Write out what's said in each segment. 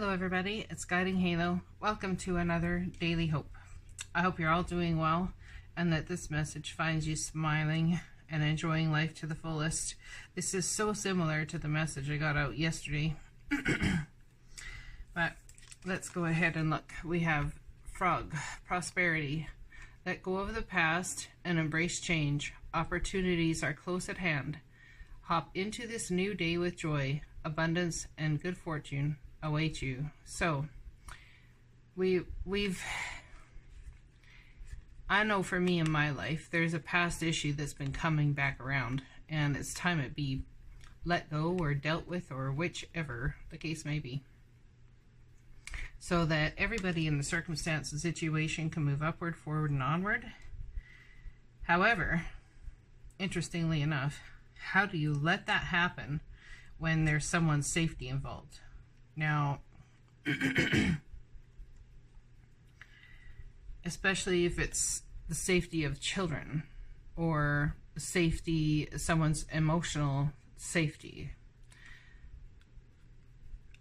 Hello everybody, it's Guiding Halo. Welcome to another Daily Hope. I hope you're all doing well and that this message finds you smiling and enjoying life to the fullest. This is so similar to the message I got out yesterday. But let's go ahead and look. We have Frog, Prosperity. Let go of the past and embrace change. Opportunities are close at hand. Hop into this new day with joy. Abundance and good fortune await you. So I know for me in my life, there's a past issue that's been coming back around, and it's time it be let go or dealt with, or whichever the case may be, so that everybody in the circumstance and situation can move upward, forward, and onward. However, interestingly enough, how do you let that happen when there's someone's safety involved? Now, especially if it's the safety of children or safety, someone's emotional safety.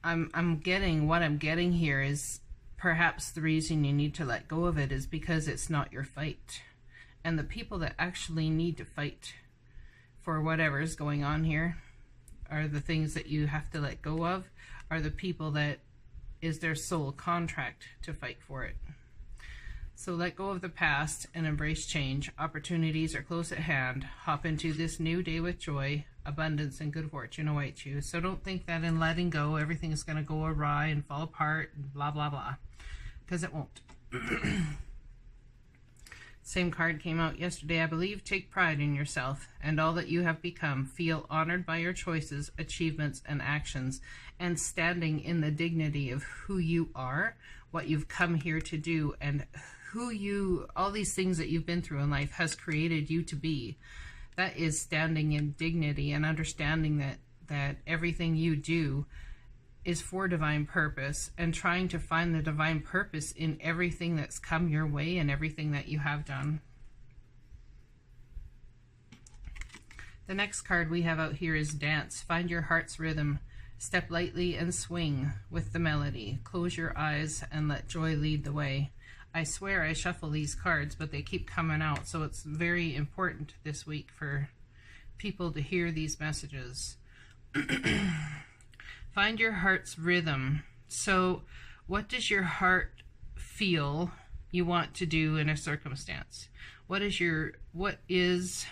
I'm getting what I'm getting here is perhaps the reason you need to let go of it is because it's not your fight. And the people that actually need to fight for whatever is going on here are the things that you have to let go of, are the people that is their sole contract to fight for it. So let go of the past and embrace change. Opportunities are close at hand. Hop into this new day with joy. Abundance and good fortune await you. So don't think that in letting go, everything is going to go awry and fall apart and blah, blah, blah, because it won't. Same card came out yesterday, I believe. Take pride in yourself and all that you have become. Feel honored by your choices, achievements, and actions, and standing in the dignity of who you are, what you've come here to do, and who you, all these things that you've been through in life has created you to be. That is standing in dignity and understanding that everything you do is for divine purpose, and trying to find the divine purpose in everything that's come your way and everything that you have done. The next card we have out here is Dance. Find your heart's rhythm. Step lightly and swing with the melody. Close your eyes and let joy lead the way. I swear I shuffle these cards, but they keep coming out, so it's very important this week for people to hear these messages. Find your heart's rhythm. So what does your heart feel you want to do in a circumstance? What is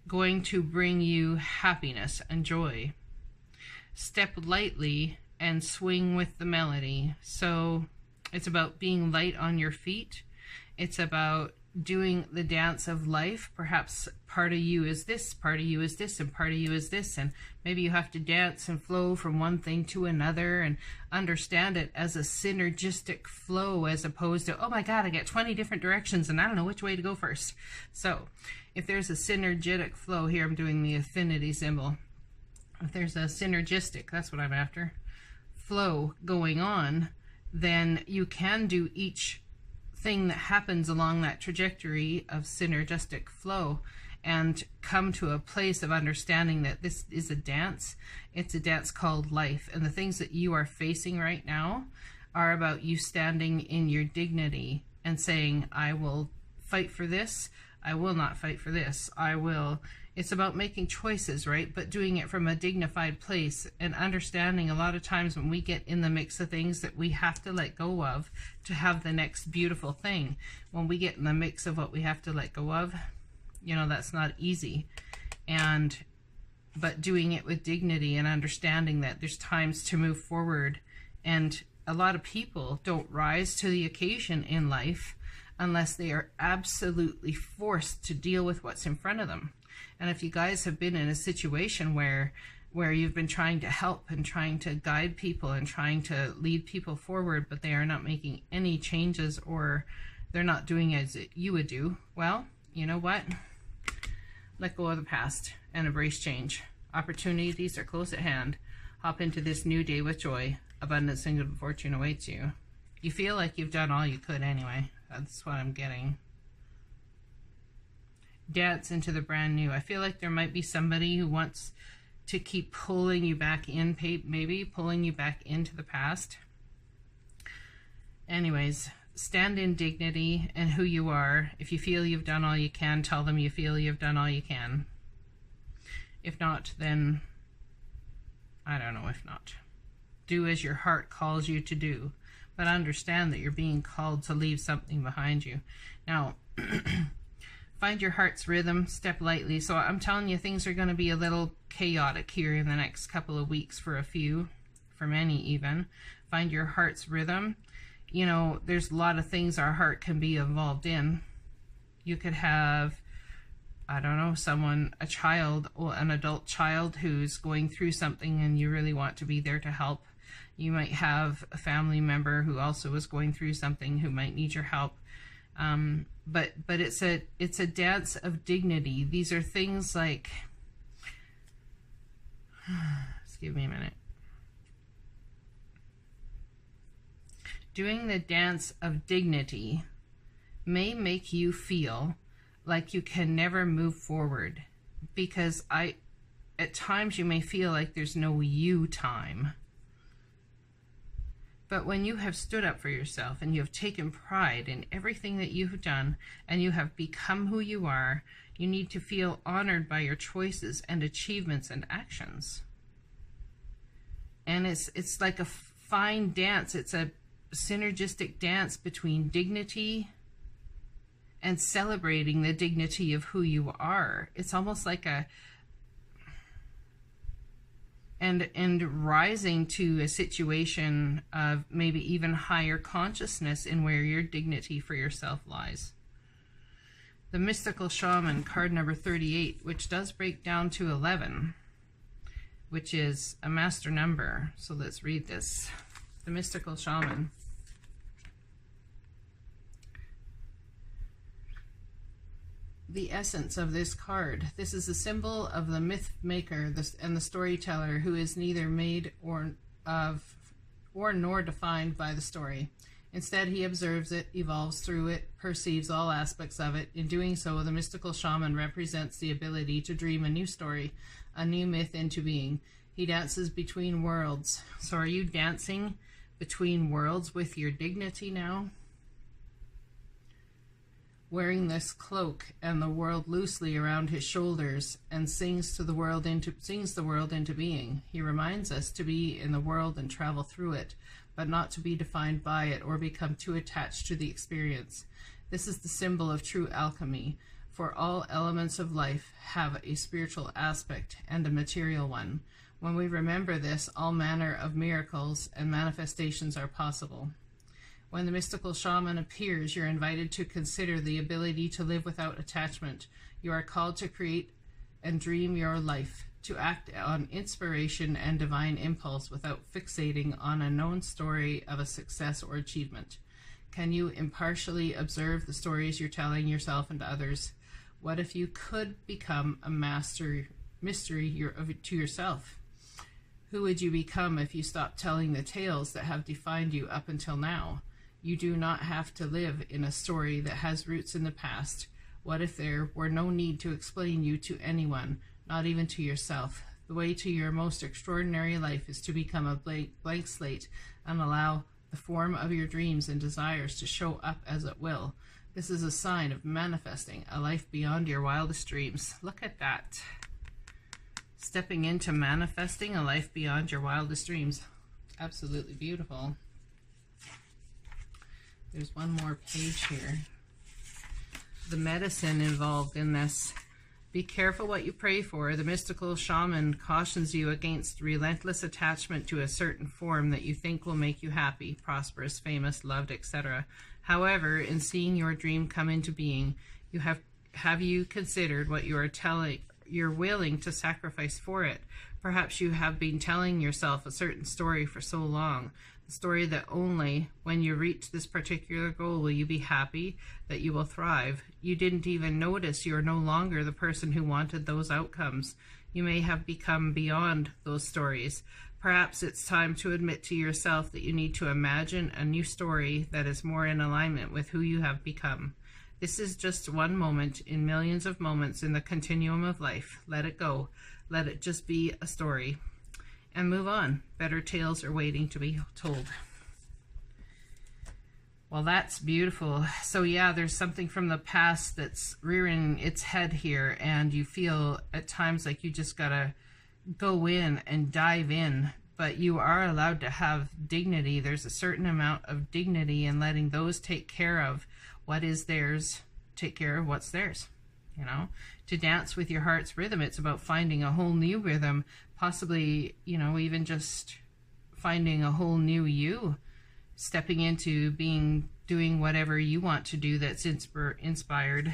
going to bring you happiness and joy? Step lightly and swing with the melody. So it's about being light on your feet. It's about doing the dance of life. Perhaps part of you is this, part of you is this, and part of you is this, and maybe you have to dance and flow from one thing to another and understand it as a synergistic flow, as opposed to, oh my god, I get 20 different directions and I don't know which way to go first. So if there's a synergetic flow here, I'm doing the affinity symbol. If there's a synergistic, that's what I'm after, flow going on, then you can do each thing that happens along that trajectory of synergistic flow and come to a place of understanding that this is a dance. It's a dance called life, and the things that you are facing right now are about you standing in your dignity and saying, I will fight for this, I will not fight for this, I will. It's about making choices, right? But doing it from a dignified place and understanding a lot of times when we get in the mix of things that we have to let go of to have the next beautiful thing. When we get in the mix of what we have to let go of, you know, that's not easy. But doing it with dignity and understanding that there's times to move forward. And a lot of people don't rise to the occasion in life unless they are absolutely forced to deal with what's in front of them. And if you guys have been in a situation where you've been trying to help and trying to guide people and trying to lead people forward, but they are not making any changes, or they're not doing as you would do, well, you know what? Let go of the past and embrace change. Opportunities are close at hand. Hop into this new day with joy. Abundance and good fortune awaits you. You feel like you've done all you could anyway. That's what I'm getting. Dance into the brand new. I feel like there might be somebody who wants to keep pulling you back in, maybe pulling you back into the past. Anyways, stand in dignity and who you are. If you feel you've done all you can, tell them you feel you've done all you can. If not, then I don't know if not. Do as your heart calls you to do, but understand that you're being called to leave something behind you. Now, find your heart's rhythm, step lightly. So I'm telling you, things are going to be a little chaotic here in the next couple of weeks for a few, for many even. Find your heart's rhythm. You know, there's a lot of things our heart can be involved in. You could have, I don't know, someone, a child or an adult child who's going through something and you really want to be there to help. You might have a family member who also is going through something who might need your help. But it's a dance of dignity. These are things like, just give me a minute. Doing the dance of dignity may make you feel like you can never move forward, because at times you may feel like there's no you time. But when you have stood up for yourself and you have taken pride in everything that you've done and you have become who you are, you need to feel honored by your choices and achievements and actions. And it's like a fine dance. It's a synergistic dance between dignity and celebrating the dignity of who you are. It's almost like and rising to a situation of maybe even higher consciousness in where your dignity for yourself lies. The Mystical Shaman, card number 38, which does break down to 11, which is a master number. So let's read this. The Mystical Shaman. The essence of this card. This is a symbol of the myth maker and the storyteller, who is neither made or nor defined by the story. Instead, he observes it, evolves through it, perceives all aspects of it. In doing so, the mystical shaman represents the ability to dream a new story, a new myth into being. He dances between worlds. So are you dancing between worlds with your dignity now? Wearing this cloak and the world loosely around his shoulders, and sings the world into being. He reminds us to be in the world and travel through it, but not to be defined by it or become too attached to the experience. This is the symbol of true alchemy, for all elements of life have a spiritual aspect and a material one. When we remember this, all manner of miracles and manifestations are possible. When the mystical shaman appears, you're invited to consider the ability to live without attachment. You are called to create and dream your life, to act on inspiration and divine impulse without fixating on a known story of a success or achievement. Can you impartially observe the stories you're telling yourself and others? What if you could become a mystery to yourself? Who would you become if you stopped telling the tales that have defined you up until now? You do not have to live in a story that has roots in the past. What if there were no need to explain you to anyone, not even to yourself? The way to your most extraordinary life is to become a blank slate and allow the form of your dreams and desires to show up as it will. This is a sign of manifesting a life beyond your wildest dreams. Look at that. Stepping into manifesting a life beyond your wildest dreams. Absolutely beautiful. There's one more page here. The medicine involved in this. Be careful what you pray for. The mystical shaman cautions you against relentless attachment to a certain form that you think will make you happy, prosperous, famous, loved, etc. However, in seeing your dream come into being, have you considered what you're willing to sacrifice for it? Perhaps you have been telling yourself a certain story for so long, the story that only when you reach this particular goal will you be happy, that you will thrive. You didn't even notice you're no longer the person who wanted those outcomes. You may have become beyond those stories. Perhaps it's time to admit to yourself that you need to imagine a new story that is more in alignment with who you have become. This is just one moment in millions of moments in the continuum of life. Let it go. Let it just be a story. And move on. Better tales are waiting to be told. Well, that's beautiful. So yeah, there's something from the past that's rearing its head here, and you feel at times like you just gotta go in and dive in, but you are allowed to have dignity. There's a certain amount of dignity in letting those take care of what is theirs, take care of what's theirs. You know, to dance with your heart's rhythm, it's about finding a whole new rhythm, possibly, you know, even just finding a whole new you, stepping into doing whatever you want to do that's inspired,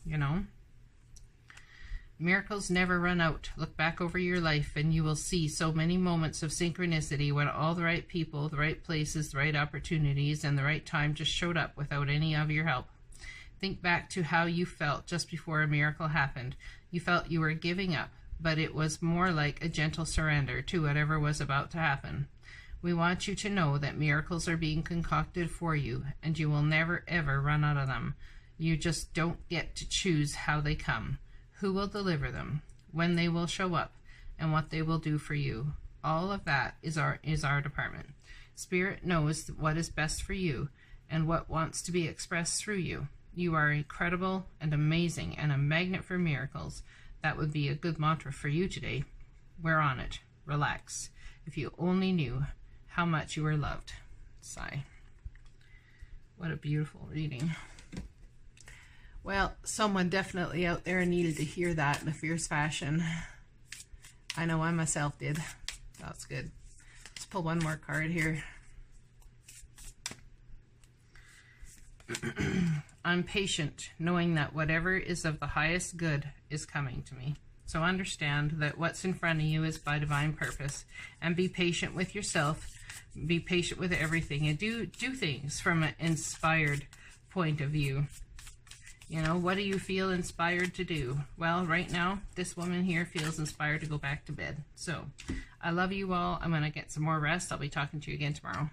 you know. Miracles never run out. Look back over your life and you will see so many moments of synchronicity when all the right people, the right places, the right opportunities, and the right time just showed up without any of your help. Think back to how you felt just before a miracle happened. You felt you were giving up, but it was more like a gentle surrender to whatever was about to happen. We want you to know that miracles are being concocted for you, and you will never ever run out of them. You just don't get to choose how they come, who will deliver them, when they will show up, and what they will do for you. All of that is our department. Spirit knows what is best for you and what wants to be expressed through you. You are incredible and amazing and a magnet for miracles. That would be a good mantra for you today. We're on it. Relax. If you only knew how much you were loved. Sigh. What a beautiful reading. Well, someone definitely out there needed to hear that in a fierce fashion. I know I myself did. That's good. Let's pull one more card here. I'm patient, knowing that whatever is of the highest good is coming to me. So understand that what's in front of you is by divine purpose, and be patient with yourself. Be patient with everything, and do things from an inspired point of view. You know, what do you feel inspired to do? Well, right now, this woman here feels inspired to go back to bed. So, I love you all. I'm going to get some more rest. I'll be talking to you again tomorrow.